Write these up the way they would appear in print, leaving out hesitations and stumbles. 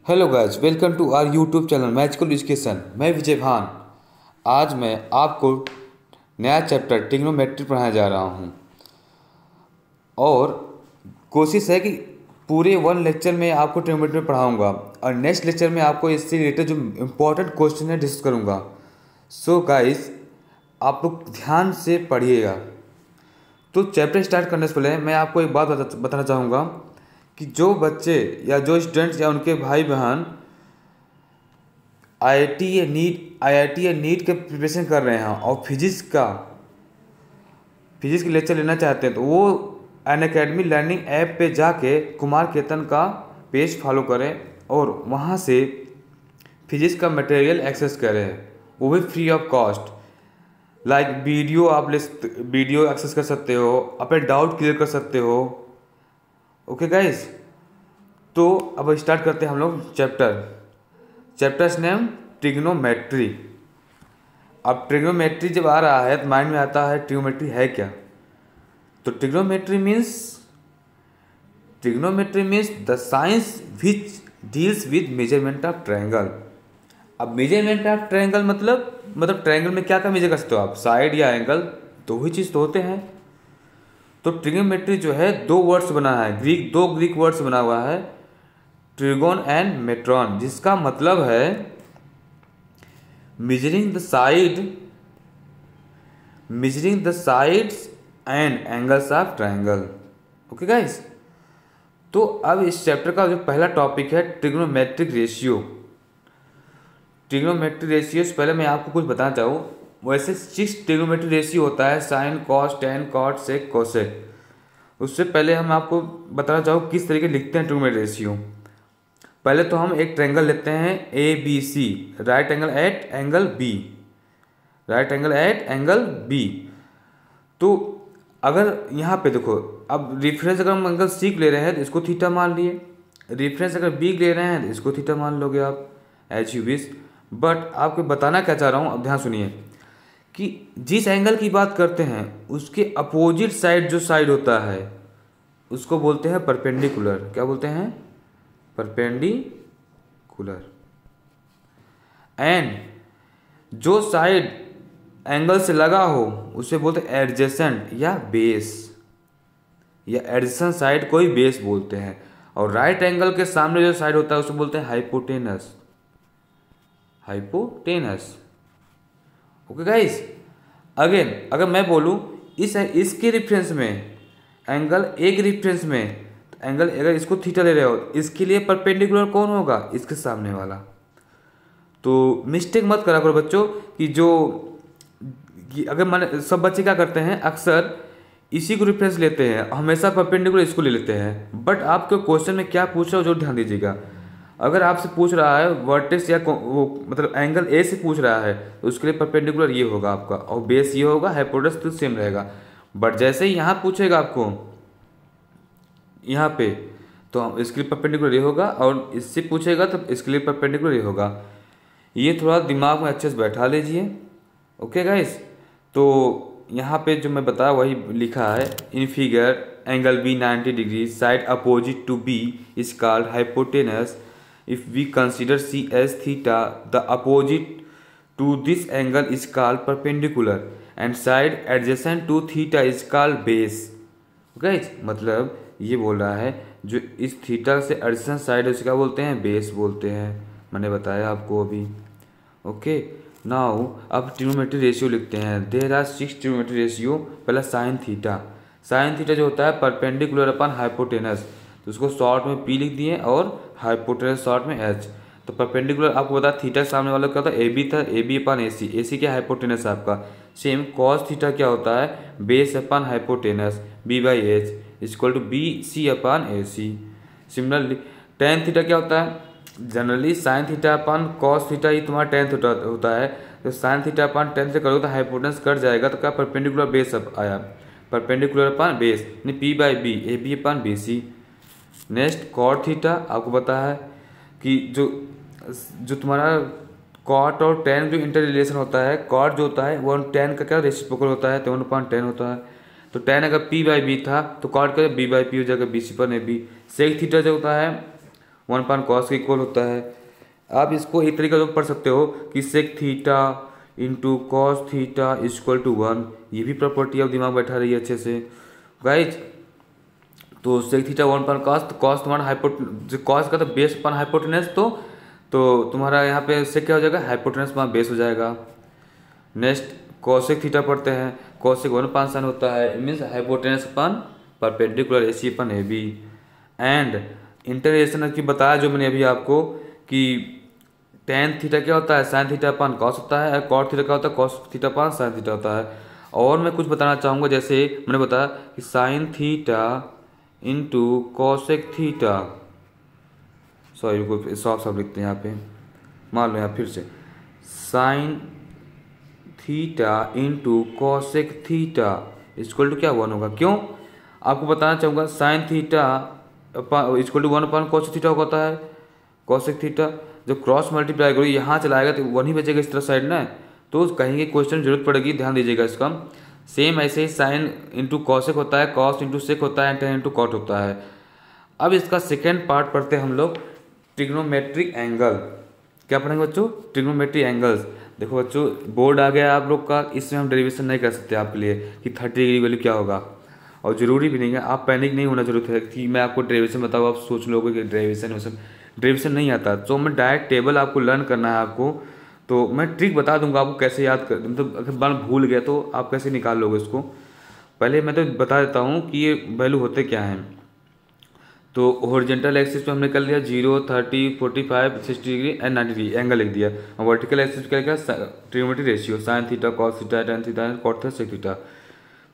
Hello guys, welcome to our YouTube channel magical education. मैं विजय भान। आज मैं आपको नया चैप्टर ट्रिग्नोमेट्री पढ़ाने जा रहा हूं और कोशिश है कि पूरे वन लेक्चर में आपको ट्रिग्नोमेट्री पढ़ाऊंगा और नेक्स्ट लेक्चर में आपको इससे रिलेटेड जो इम्पोर्टेंट क्वेश्चन है डिस्कस करूंगा। सो गाइस, आप लोग ध्यान से पढ़िएगा। तो चैप्टर स्टार्ट करने से पहले मैं आपको एक बात बताना चाहूँगा कि जो बच्चे या जो स्टूडेंट्स या उनके भाई बहन आईआईटी या नीट के प्रिपरेशन कर रहे हैं और फिजिक्स के लेक्चर लेना चाहते हैं तो वो अनअकैडमी लर्निंग ऐप पे जाके कुमार केतन का पेज फॉलो करें और वहाँ से फिजिक्स का मटेरियल एक्सेस करें, वो भी free of cost. Like video access कर सकते हो, अपने डाउट क्लियर कर सकते हो। ओके गाइस, तो अब स्टार्ट करते हैं हम लोग चैप्टर्स नेम ट्रिग्नोमेट्री। अब ट्रिग्नोमेट्री जब आ रहा है तो माइंड में आता है ट्रिग्नोमेट्री है क्या। तो trigonometry means the science which deals with measurement of triangle. अब मेजरमेंट ऑफ ट्रायंगल मतलब ट्रायंगल में क्या क्या मेजर कर सकते हो आप, साइड या एंगल, दो ही चीज़ तो होते हैं। तो ट्रिग्नोमेट्री जो है दो वर्ड्स बना है, दो ग्रीक वर्ड्स बना हुआ है, ट्रिगोन एंड मेट्रॉन, जिसका मतलब है measuring the sides and angles of triangle. Okay guys, तो अब इस चैप्टर का जो पहला टॉपिक है ट्रिग्नोमेट्रिक रेशियो। ट्रिग्नोमेट्रिक रेशियो से पहले मैं आपको कुछ बताना चाहूँ। वैसे 6 ट्रिग्नोमेट्रिक रेशियो होता है, साइन, कॉस, टेन, कॉट, सेक, कोसेक। उससे पहले हम आपको बताना चाहूँ किस तरीके लिखते हैं ट्रिग्नोमेट्रिक रेशियो। पहले तो हम एक ट्रायंगल लेते हैं ABC, right angle at angle B. तो अगर यहाँ पे देखो, अब रेफरेंस अगर हम एंगल C ले रहे हैं तो इसको थीटा मान लिए, रेफरेंस अगर B ले रहे हैं तो इसको थीटा मान लोगे आप, एच यू विश। बट आपको बताना क्या चाह रहा हूँ, अब ध्यान सुनिए कि जिस एंगल की बात करते हैं उसके अपोजिट साइड जो साइड होता है उसको बोलते हैं परपेंडिकुलर। क्या बोलते हैं? परपेंडिकुलर। एंड जो साइड एंगल से लगा हो उसे बोलते हैं एडजेसेंट या बेस, या एडजेसेंट साइड को ही बेस बोलते हैं। और राइट एंगल के सामने जो साइड होता है उसे बोलते हैं हाइपोटेनस। ओके गाइस, अगेन अगर मैं बोलूँ इसके रेफरेंस में एंगल, एक रेफरेंस में एंगल, अगर इसको थीटा ले रहे हो, इसके लिए परपेंडिकुलर कौन होगा? इसके सामने वाला। तो मिस्टेक मत करा करो बच्चों कि अगर मान सब बच्चे क्या करते हैं, अक्सर इसी को रेफरेंस लेते हैं, हमेशा परपेंडिकुलर इसको ले लेते हैं। बट आपके क्वेश्चन में क्या पूछ रहा हो जो ध्यान दीजिएगा। अगर आपसे पूछ रहा है वर्टेक्स या वो मतलब एंगल ए से पूछ रहा है तो उसके लिए परपेंडिकुलर ये होगा आपका, और बेस ये होगा, हाइपोटेनस तो सेम रहेगा। बट जैसे ही यहाँ पूछेगा आपको यहाँ पे, तो इसके लिए परपेंडिकुलर ये होगा, और इससे पूछेगा तो इसके लिए परपेंडिकुलर ये होगा। ये थोड़ा दिमाग में अच्छे से बैठा लीजिए। ओके गाइस, तो यहाँ पे जो मैं बताया वही लिखा है। In figure angle B 90 degree, side opposite to B is called hypotenuse. If we consider C as theta, the opposite to this angle is called perpendicular and side adjacent to theta is called base. Guys, मतलब ये बोल रहा है जो इस theta से adjacent side है उसे क्या बोलते हैं? बेस बोलते हैं। मैंने बताया आपको अभी। ओके, नाउ अब ट्रिग्नोमेट्रिक रेशियो लिखते हैं। There are 6 trigonometric ratio. पहला साइन थीटा जो होता है परपेंडिकुलर अपन हाइपोटेनस, तो उसको शॉर्ट में P लिख दिए और हाइपोटेनस शॉर्ट में H। तो परपेंडिकुलर आपको पता थीटा सामने वाला क्या होता है? AB था, AB अपन AC क्या हाइपोटेनस आपका। सेम कॉस थीटा क्या होता है? Base upon hypotenuse, B/H equal to BC upon AC। Similarly tan theta क्या होता है? Generally sine theta upon cos theta ही तुम्हारा टेन थीटा होता है। तो साइन थीटा अपन टेन से करोगे तो हाइपोटेनस कट जाएगा, तो क्या परपेंडिकुलर बेस अब आया, परपेंडिकुलर अपन बेस यानी P/B, AB अपन BC। नेक्स्ट कॉट थीटा, आपको पता है कि जो तुम्हारा कॉट और टेन जो इंटर रिलेशन होता है, कॉट जो होता है वो टेन का क्या रेसिप्रोकल होता है, तो 1/10 होता है। तो टेन अगर P/B था तो कॉट का B/P हो जाएगा, BC पर AB। सेक थीटा जो होता है 1/cos के इक्वल होता है। आप इसको एक तरीके से पढ़ सकते हो कि sec theta into cos theta equal to 1। ये भी प्रॉपर्टी अब दिमाग बैठा रही है अच्छे से गाइज। तो सेक थीटा 1/cos, तो कॉस तुम्हारा कॉस का तो बेस अपन हाइपोटेनस, तो तुम्हारा यहाँ पे सेक क्या हो जाएगा, हाइपोटेनस वहाँ बेस हो जाएगा। नेक्स्ट कॉसेक थीटा पढ़ते हैं। कॉसेक 1/sin होता है, means hypotenuse upon perpendicular AC upon AB। And interrelation की बताया जो मैंने अभी आपको कि tan थीटा क्या होता है, sin थीटा अपन कॉस होता है, और cot थीटा क्या होता है, cos थीटा अपन sin थीटा होता है। और मैं कुछ बताना चाहूँगा, जैसे मैंने बताया कि sin theta into cosec theta, sorry को साफ लिखते हैं यहाँ पे, मान लो यहाँ फिर से sin theta into cosec theta equal to क्या 1 होगा। क्यों, आपको बताना चाहूँगा sin theta equal to 1/cos theta होता है। कॉसेक थीटा जब क्रॉस मल्टीप्लाई करो यहाँ चलाएगा तो 1 ही बचेगा इस तरह साइड ना, तो कहीं क्वेश्चन जरूरत पड़ेगी, ध्यान दीजिएगा इसका। सेम ऐसे ही साइन इंटू कॉसेक होता है, कॉस इंटू सेक होता है, tan इंटू कॉट होता है। अब इसका सेकेंड पार्ट पढ़ते हैं हम लोग, ट्रिग्नोमेट्रिक एंगल। क्या पढ़ेंगे बच्चों, ट्रिग्नोमेट्रिक एंगल्स। देखो बच्चों बोर्ड आ गया आप लोग का, इसमें हम डेरिवेशन नहीं कर सकते आपके लिए कि 30 डिग्री वैल्यू क्या होगा, और ज़रूरी भी नहीं है, आप पैनिक नहीं होना जरूरत है कि मैं आपको डेरिवेशन बताऊँ आप सोच लोगे कि डेरिवेशन नहीं आता। तो मैं डायरेक्ट टेबल आपको लर्न करना है आपको, तो मैं ट्रिक बता दूंगा आपको कैसे याद कर, मतलब अगर बार भूल गए तो आप कैसे निकाल लोगे इसको। पहले मैं तो बता देता हूँ कि ये वैल्यू होते क्या हैं। तो हॉरिजॉन्टल एक्सिस पे हमने कर लिया 0, 30, 45, 60 डिग्री एंड 90 डिग्री एंगल लिख दिया। और वर्टिकल एक्सिस क्या लिखा, trigonometric ratio sin theta cos theta tan theta cot theta sec theta.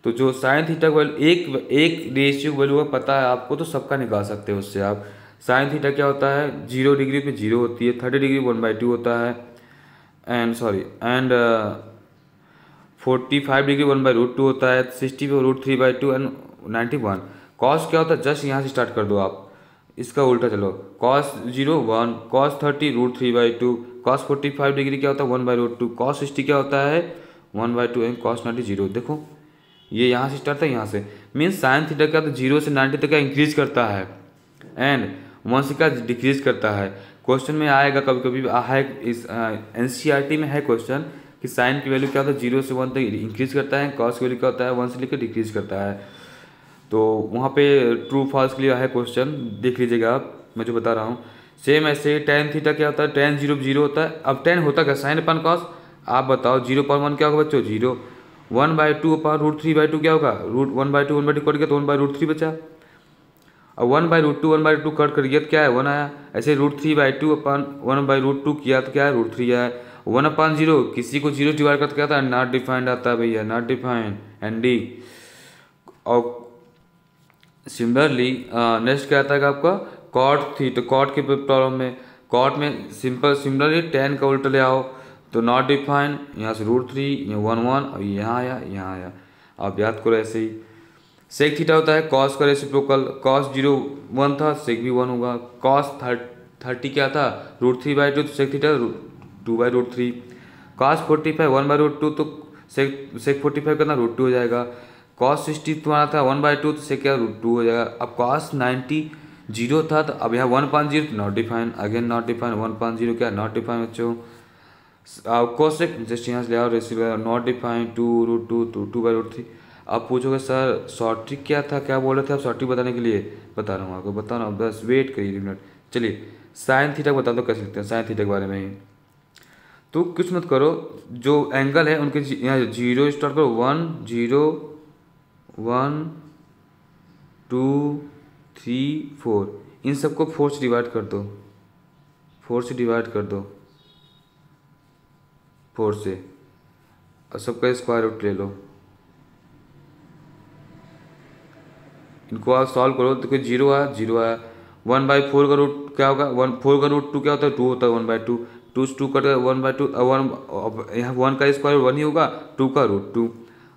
तो जो sin थीटा वैल्यू एक रेशियो वैल्यू पता है आपको, तो सबका निकाल सकते हो उससे आप। sin थीटा क्या होता है, 0 डिग्री पे 0 होती है, 30 डिग्री 1/2 होता है, एंड 45 डिग्री 1/√2 होता है, 60 पे √3/2 एंड 91। कॉस क्या होता है, जस्ट यहाँ से स्टार्ट कर दो आप, इसका उल्टा चलो, cos 0 1, cos 30 √3/2, cos 45 डिग्री क्या होता है 1/√2, cos 60 क्या होता है 1/2 एंड cos 90 0। देखो ये यहाँ से स्टार्ट है, यहाँ से मीन्स sin थीटा क्या होता है 0 से 90 तक का इंक्रीज करता है एंड 1 से क्या डिक्रीज करता है। क्वेश्चन में आएगा कभी कभी है, इस NCERT में है क्वेश्चन कि साइन की वैल्यू क्या होता है 0 से 1 तक इंक्रीज करता है, कॉस की वैल्यू क्या होता है 1 से लेकर डिक्रीज करता है। तो वहाँ पे ट्रू फॉल्स के लिए है क्वेश्चन, देख लीजिएगा आप, मैं जो बता रहा हूँ। सेम ऐसे tan थीटा क्या होता है, tan 0 0 होता है। अब tan होता क्या, साइन अपन कॉस। आप बताओ 0/1 क्या होगा बच्चों 0, 1/2 अपन √3/2 क्या होगा, √1/2 1/2 कट गया तो 1/√3 बचा। अब 1/√2 1/2 कट कर गया तो क्या है 1 आया। ऐसे √3/2 अपन 1/√2 किया तो क्या है √3 आया। 1/0 किसी को 0 डिवाइड करते क्या था, नॉट डिफाइंड आता है भैया, नॉट डिफाइंड ND। और सिमिलरली नेक्स्ट क्या आता है आपका कॉट थीटा, कॉट के प्रॉब्लम में, कॉट में सिमिलरली tan का उल्टा ले आओ तो नॉट डिफाइंड, यहाँ से √3, यहाँ 1 1 और यहाँ आया यहाँ आया। आप याद करो ऐसे ही। सेक थीटा होता है कॉस का रेसिप्रोकल, कॉस 0 1 था, सेक भी 1 होगा। कॉस 30 क्या था √3/2, तो सेक थीटा 2/√3। कॉस 45 1/√2, तो सेक 45 कितना √2 हो जाएगा। कॉस 60 तुम्हारा था 1/2, तो सेक क्या √2 हो जाएगा। अब कॉस 90 0 था, तो अब यहाँ 1/0 not define, again not define, 1/0 क्या नॉट डिफाइन बच्चों। कोसेक जस्ट यहाँ से ले आओ रेसिप्रोकल, नॉट डिफाइन 2√2 तो 2/√3। आप पूछोगे सर शॉर्ट ट्रिक क्या था, क्या बोल रहे थे आप शॉर्ट ट्रिक बताने के लिए, बता रहा हूँ आपको, बता रहा हूँ, बस वेट करिए 1 मिनट। चलिए साइन थीटा बता दो कैसे लिखते हैं साइन थीटा के बारे में ही। तो कुछ मत करो, जो एंगल है उनके यहाँ 0 स्टार्ट करो, 1 0 1 2 3 4, इन सबको 4 से डिवाइड कर दो, 4 से डिवाइड कर दो, 4 से, और सबका स्क्वायर रूट ले लो। इनको आप सॉल्व करो तो कोई 0 आया 0 आया। 1/4 का रूट क्या होगा, 4 का रूट 2 क्या होता है 2 होता है 1/2, 2 से 2 कटेगा 1/2, 1 यहाँ 1 का स्क्वायर 1 ही होगा, 2 का रूट 2,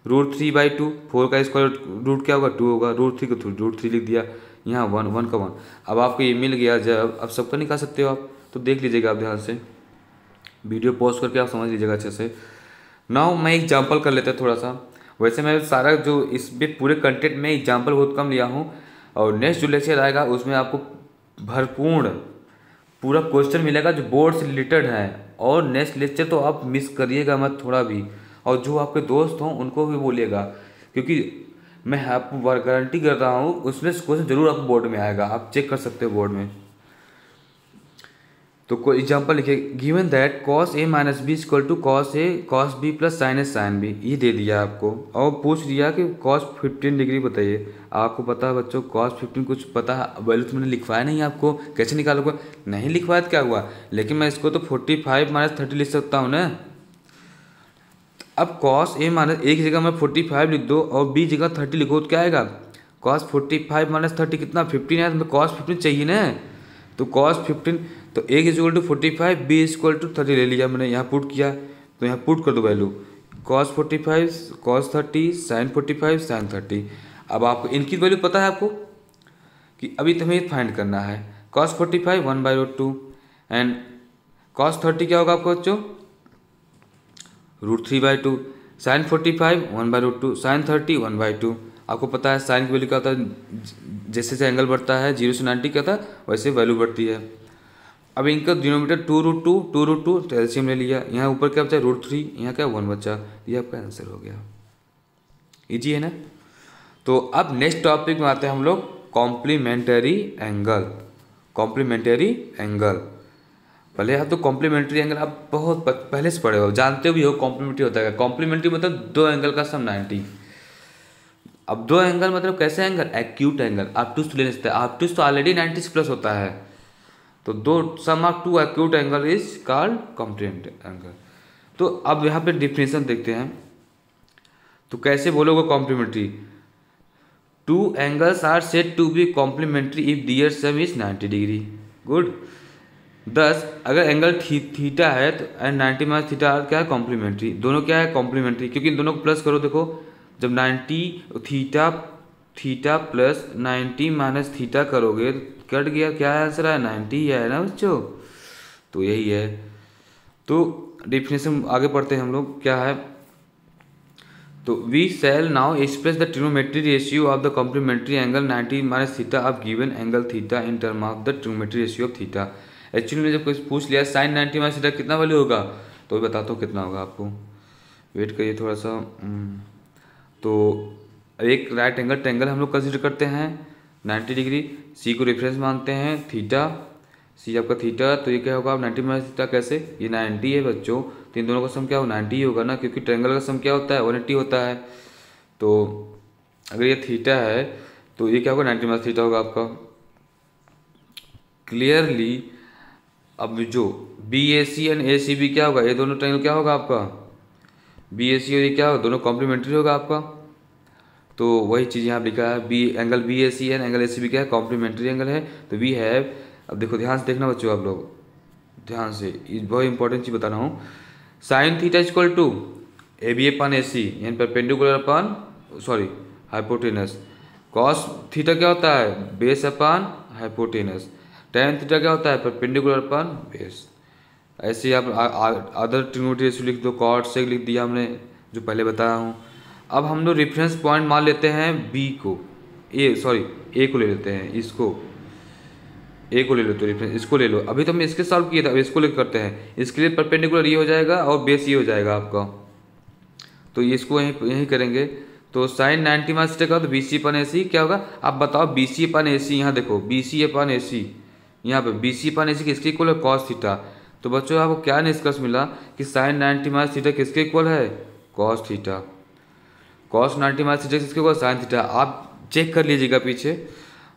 √3/2, 4 का स्क्वायर रूट क्या होगा 2 होगा, √3 को √3 लिख दिया, यहाँ 1 का 1। अब आपको ये मिल गया, जब अब सबका निकाल सकते हो आप, तो देख लीजिएगा आप ध्यान से, वीडियो पॉज करके आप समझ लीजिएगा अच्छे से। नाउ मैं एग्जाम्पल कर लेते हैं थोड़ा सा। वैसे मैं सारा जो इस पूरे कंटेंट में एग्जाम्पल बहुत कम लिया हूँ, और नेक्स्ट जो लेक्चर आएगा उसमें आपको भरपूर पूरा क्वेश्चन मिलेगा जो बोर्ड से रिलेटेड है। और नेक्स्ट लेक्चर तो आप मिस करिएगा मत थोड़ा भी, और जो आपके दोस्त हों उनको भी बोलिएगा, क्योंकि मैं आपको गारंटी कर रहा हूँ उसमें क्वेश्चन जरूर आपको बोर्ड में आएगा, आप चेक कर सकते हो बोर्ड में। तो कोई एग्जांपल लिखिए, given that cos A minus B equal to cos A cos B plus sine A sine B, ये दे दिया आपको और पूछ दिया कि कॉस 15 डिग्री बताइए। आपको पता है बच्चों कॉस 15 कुछ पता है, वैल्यू तो मैंने लिखवाया नहीं आपको, कैसे निकालोगे? नहीं लिखवाया तो क्या हुआ, लेकिन मैं इसको तो 45 माइनस 30 लिख सकता हूँ ना। अब कॉस ए माइनस एक जगह मैं 45 लिख दो और बी जगह 30 लिखो तो क्या आएगा? कॉस 45 माइनस 30 कितना 15 है, तो मैं कॉस 15 चाहिए ना। तो कॉस 15 तो A is equal to 45, B is equal to 30 ले लिया मैंने, यहाँ पुट किया तो यहाँ पुट कर दो value cos 45 cos 30 sine 45 sine 30। अब आपको इनकी वैल्यू पता है आपको कि अभी तुम्हें फाइंड करना है। कॉस 45 1/√2 एंड कॉस 30 क्या होगा आपको बच्चों? √3/2। Sine 45 1/√2 sine 30 1/2। आपको पता है साइन की वैल्यू क्या होता है, जैसे जैसे एंगल बढ़ता है 0 से 90 क्या था वैसे वैल्यू बढ़ती है। अब इनका डिनोमीटर 2√2 तो एलसीएम ले लिया, यहाँ ऊपर क्या बचा √3, यहाँ क्या 1 बचा, ये आपका आंसर हो गया। इजी है ना। तो अब नेक्स्ट टॉपिक में आते हैं हम लोग कॉम्प्लीमेंटरी एंगल। कॉम्प्लीमेंटरी एंगल पहले आप तो कॉम्प्लीमेंट्री एंगल आप बहुत पहले से पढ़े हो, जानते भी हो कॉम्प्लीमेंट्री होता है। कॉम्प्लीमेंट्री मतलब दो एंगल का सम 90। अब दो एंगल मतलब कैसे एंगल? Acute angle. ऑब्टूस ले सकते हैं, ऑब्टूस तो ऑलरेडी 90 प्लस होता है, तो दो sum of two acute angle is called complementary angle. तो अब यहाँ पे डिफिनेशन देखते हैं, तो कैसे बोलोगे complementary? Two angles are said to be complementary if their sum is 90 degree. Good. दस अगर एंगल थीटा है तो एंड 90 माइनस थीटा क्या है? कॉम्प्लीमेंट्री। दोनों क्या है? कॉम्प्लीमेंट्री, क्योंकि इन दोनों को प्लस करो। देखो जब 90 थीटा प्लस 90 माइनस थीटा करोगे तो कट गया, क्या आंसर है? 90 ही है ना बच्चों, तो यही है। तो डिफिनेशन आगे पढ़ते हैं हम लोग, क्या है? तो we shall now express the trigonometry ratio of the complementary angle 90 minus theta of given angle theta in term of the trigonometry ratio of theta. Actually में जब कुछ पूछ लिया साइन 90 माइनस थीटा कितना वैल्यू होगा, तो भी बताता हूँ कितना होगा आपको, वेट करिए थोड़ा सा। तो एक राइट एंगल ट्रायंगल हम लोग कंसिडर करते हैं 90 डिग्री, सी को रेफरेंस मानते हैं, थीटा सी आपका थीटा, तो ये क्या होगा? 90 माइनस थीटा कैसे? ये 90 है बच्चों, तो इन दोनों का सम क्या हो? 90 ही होगा ना, क्योंकि ट्रायंगल का सम क्या होता है? 180 होता है। तो अगर ये थीटा है तो ये क्या होगा? 90 माइनस थीटा होगा आपका। क्लियरली अब जो B A C and A C B क्या होगा? ये दोनों ट्रायंगल क्या होगा आपका? बी ए सी और ये क्या होगा? दोनों कॉम्प्लीमेंट्री होगा आपका। तो वही चीज़ यहाँ लिखा है, B angle B A C and angle A C B क्या है? कॉम्प्लीमेंट्री एंगल है। तो वी हैव, अब देखो ध्यान से देखना बच्चों, आप लोग ध्यान से, बहुत इंपॉर्टेंट चीज़ बता रहा हूँ। Sine theta equal to A B upon A C यानी perpendicular upon sorry hypotenuse. Cos theta क्या होता है? Base upon hypotenuse. Tan theta क्या होता है? Perpendicular upon base. ऐसे ही आप अदर ट्रिग्नोमेट्री रेशियो लिख दो, कॉट सेक लिख दिया हमने जो पहले बताया हूँ। अब हम लोग रेफरेंस पॉइंट मान लेते हैं बी को, ए को ले लेते हैं, इसको ए को ले लो, तो रेफरेंस इसको ले लो। अभी तो हमने इसके सॉल्व किया था, अब इसको लेकर करते हैं। इसके लिए परपेंडिकुलर ये हो जाएगा और बेस ये हो जाएगा आपका, तो इसको यहीं करेंगे। तो साइन 90 माइनस थीटा का तो बी सी अपन ए सी क्या होगा? आप बताओ बी सी अपन ए सी, यहाँ देखो बी सी अपन ए सी, यहाँ पे बी सी अपन ए सी किसके इक्वल है? Cos theta. तो बच्चों आपको क्या निष्कर्ष मिला कि साइन 90 माइनस थीटा किसके इक्वल है? Cos theta. Cos 90 minus theta किसके इक्वल? Sine theta. आप चेक कर लीजिएगा पीछे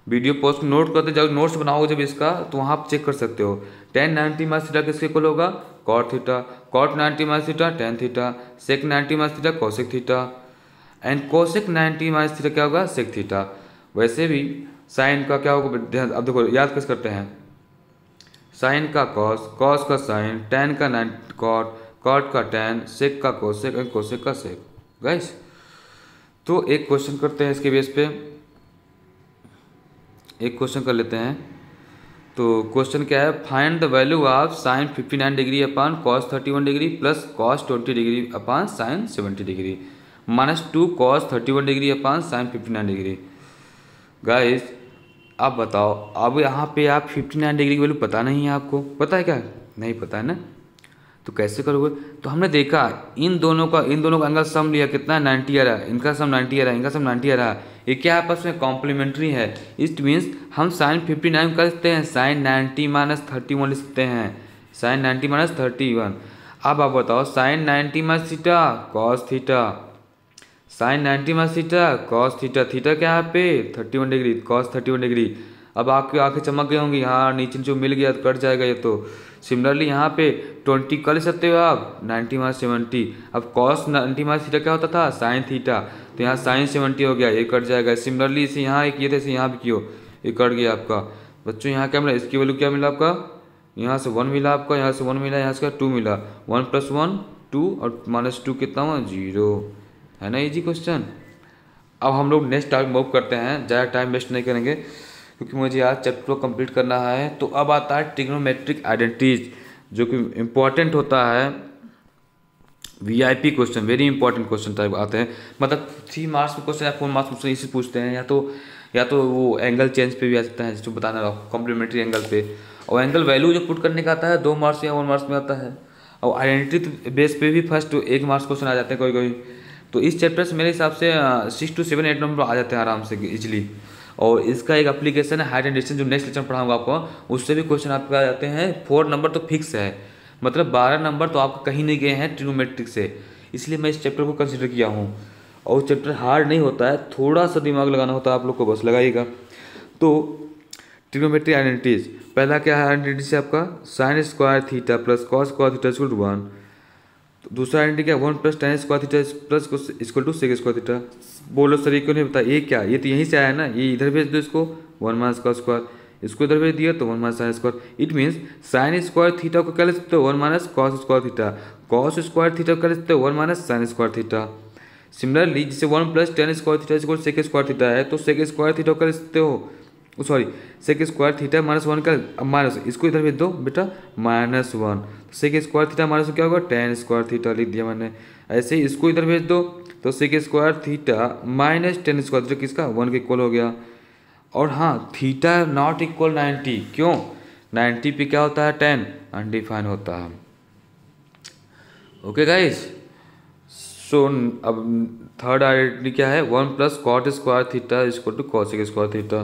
वीडियो पोस्ट नोट करते, जब नोट्स बनाओगे जब इसका तो वहाँ आप चेक कर सकते हो। टेन 90 माइनस थीटा किसके इक्वल होगा? Cot theta. Cot 90 minus theta tan theta. Sec 90 minus theta cosec theta and cosec 90 minus theta क्या होगा? Sec theta. वैसे भी साइन का क्या होगा? ध्यान, अब देखो याद कैसे करते हैं, साइन का कॉस, कॉस का साइन, टेन का कॉट, कॉट का टेन, सेक का कोसेक एंड कोसेक का सेक। गाइस तो एक क्वेश्चन करते हैं इसके बेस पे, एक क्वेश्चन कर लेते हैं। तो क्वेश्चन क्या है? Find the value of sine 59 degree upon cos 31 degree plus cos 20 degree upon sign 70 degree minus 2 cos 31 degree upon sign 59 degree. Guys आप बताओ, अब यहाँ पे आप 59 डिग्री की वैल्यू पता नहीं है आपको, पता है क्या? नहीं पता है ना, तो कैसे करोगे? तो हमने देखा इन दोनों का एंगल सम लिया, कितना 90 आ रहा है, इनका सम 90 आ रहा है, इनका सम 90 आ रहा है, ये क्या है आपस में कॉम्प्लीमेंट्री है। इट मीन्स हम साइन 59 कर सकते हैं, साइन 90 माइनस 31 लिख सकते हैं, साइन 90 माइनस 31। अब आप बताओ sine 90 minus theta cos theta, sine 90 minus theta cos theta, theta क्या है यहाँ पे 31 डिग्री, कॉस 31 डिग्री। अब आपकी आंखें चमक गई होंगी, हाँ नीचे जो मिल गया तो कट जाएगा ये तो। सिमिलरली यहाँ पे 20 कर सकते हो आप, 90 माइनस 70। अब कॉस 90 माइनस थीटा क्या होता था, साइन थीटा, तो यहाँ साइन 70 हो गया, ये कट जाएगा। सिमिलरली इसे यहाँ एक किए थे, इसे यहाँ भी कियो, ये कट गया आपका। बच्चों यहाँ क्या मिला, इसकी वैल्यू क्या मिला आपका, यहाँ से 1 मिला आपका, यहाँ से 1 मिला, यहाँ से 2 मिला, 1 + 1 2 और -2 कितना हुआ 0, है ना इजी क्वेश्चन। अब हम लोग नेक्स्ट टॉपिक मूव करते हैं, ज़्यादा टाइम वेस्ट नहीं करेंगे क्योंकि मुझे आज चैप्टर को कंप्लीट करना है। तो अब आता है ट्रिग्नोमेट्रिक आइडेंटिटीज, जो कि इम्पॉर्टेंट होता है, VIP question, very important question type आते हैं। मतलब 3 मार्क्स में क्वेश्चन या 4 मार्क्स में इसी पूछते हैं, या तो वो एंगल चेंज पे भी आ सकता है, जो बताना रहा कॉम्प्लीमेंट्री एंगल पे, और एंगल वैल्यू जो पुट करने का आता है 2 मार्क्स या 1 मार्क्स में आता है, और आइडेंटिटी बेस पे भी फर्स्ट 1 मार्क्स क्वेश्चन आ जाते हैं कोई कोई। तो इस चैप्टर से मेरे हिसाब से 6 to 7 8 नंबर आ जाते हैं आराम से इजीली। और इसका एक एप्लीकेशन है हाइट एंड डिस्टेंस, जो नेक्स्ट लेक्चर में पढ़ाऊंगा आपको, उससे भी क्वेश्चन आपके आ जाते हैं। 4 नंबर तो फिक्स है, मतलब 12 नंबर तो आपको कहीं नहीं गए हैं ट्रिग्नोमेट्रिक से, इसलिए मैं इस चैप्टर को कंसिडर किया हूँ। और चैप्टर हार्ड नहीं होता है, थोड़ा सा दिमाग लगाना होता है आप लोग को, बस लगाइएगा। तो ट्रिग्नोमेट्री आइडेंटिटीज, पहला क्या है आइडेंटिटी से आपका, sine square theta plus cos square theta equal to 1। दूसरा आइडेंटिटी क्या, 1 + tan square theta plus equal to sec square theta. बोलो सर ये क्यों नहीं पता, ये क्या, ये तो यहीं से आया ना, ये इधर भेज दो इसको 1 - cos स्क्वायर, इसको इधर भेज दिया तो 1 - sin square. It means sign square theta को क्या लिख सकते हो 1 - cos square theta, cos square theta को क्या लिख सकते हो 1 - sin स्क्वायर थीटा। सिमिलरली जैसे 1 + tan square theta equal sec square theta है, तो सेक स्क्वायर थीटा को क्या लिख सकते हो, सॉरी सेक स्क्वायर थीटा -1 का माइनस, इसको इधर भेज दो बेटा -1, सेक स्क्वायर थीटा माइनस क्या होगा tan स्क्वायर थीटा लिख दिया मैंने। ऐसे ही इसको इधर भेज दो तो sec square theta minus tan square theta किसका 1 के इक्वल हो गया। और हाँ थीटा नॉट इक्वल 90, क्यों, 90 पे क्या होता है tan अनडिफाइन होता है। ओके गाइस, सो अब थर्ड आइडेंटिटी क्या है, 1 + cot square theta equal to cosec square theta,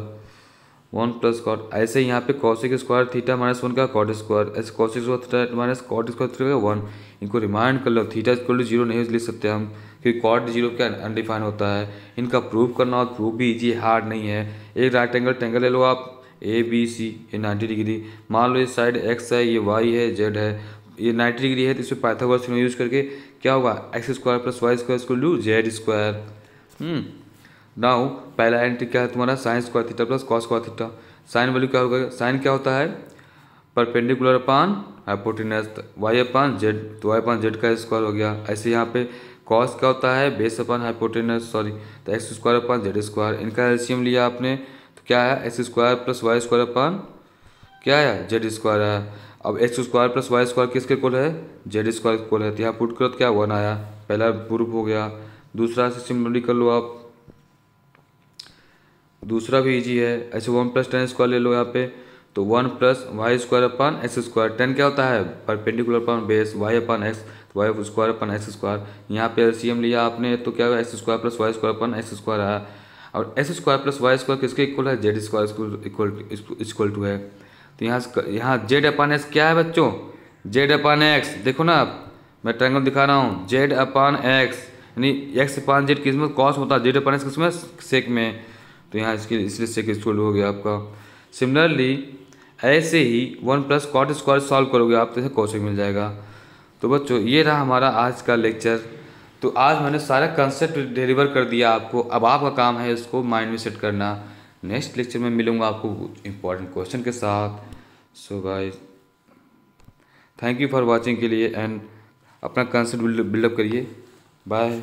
1 + cot। ऐसे यहाँ पे cosec स्क्वायर थीटा -1 का cot स्क्वायर, ऐसे cosec square theta minus cot square theta 1, इनको रिमाइंड कर लो, थीटा इक्वल टू 0 नहीं लिख सकते हम, क्योंकि cot 0 क्या अनडिफाइन होता है। इनका प्रूफ करना और प्रूफ भी इजी हार्ड नहीं है। एक राइट एंगल ट्रायंगल ले लो आप ABC, ये 90 डिग्री, मान लो ये साइड x है, ये y है, z है, ये 90 डिग्री है, तो इसमें पाइथागोरस थ्योरम यूज करके क्या होगा x² + y² equal to z²। Now पहला आइडेंटिटी क्या है तुम्हारा, sine square theta plus cos square theta. Sine value क्या होगा, साइन क्या होता है perpendicular upon hypotenuse, y upon Z, तो y अपान जेड का स्क्वायर हो गया। ऐसे यहाँ पे कॉस क्या होता है बेस अपान हाइपोटेनस, सॉरी तो x² अपान z², इनका एलसीएम लिया आपने तो क्या है x² + y² अपान क्या है z² है। अब x² + y² किसके इक्वल है, z² इक्वल है, तो यहाँ पुट करो तो क्या 1 आया, पहला प्रूफ हो गया। दूसरा से सिमिलरली कर लो आप, दूसरा भी इजी है, ऐसे 1 + tan स्क्वायर ले लो यहाँ पे, तो 1 + y² अपान x², tan क्या होता है परपेंडिकुलर अपान बेस, y अपान x, तो y² अपान x², यहाँ पे एलसीएम लिया आपने तो क्या होगा x² + y² अपान x² आया। और x² + y² किसके इक्वल है, z² इक्वल टू है, तो यहाँ z अपान x क्या है बच्चों, z अपान x, देखो ना आप मैं ट्रायंगल दिखा रहा हूँ, z अपान x यानी x अपान z किस में कॉस होता है, z अपान x किस में सेक में, तो यहाँ इसके इसलिए सेक इक्वल हो गया आपका। सिमिलरली ऐसे ही 1 + cot स्क्वायर सॉल्व करोगे आप तो कोसेक मिल जाएगा। तो बच्चों ये रहा हमारा आज का लेक्चर। तो आज मैंने सारा कंसेप्ट डिलीवर कर दिया आपको, अब आपका काम है इसको माइंड में सेट करना। नेक्स्ट लेक्चर में मिलूंगा आपको इम्पोर्टेंट क्वेश्चन के साथ। So guys thank you for watching के लिए, एंड अपना कंसेप्ट बिल्डअप करिए। बाय।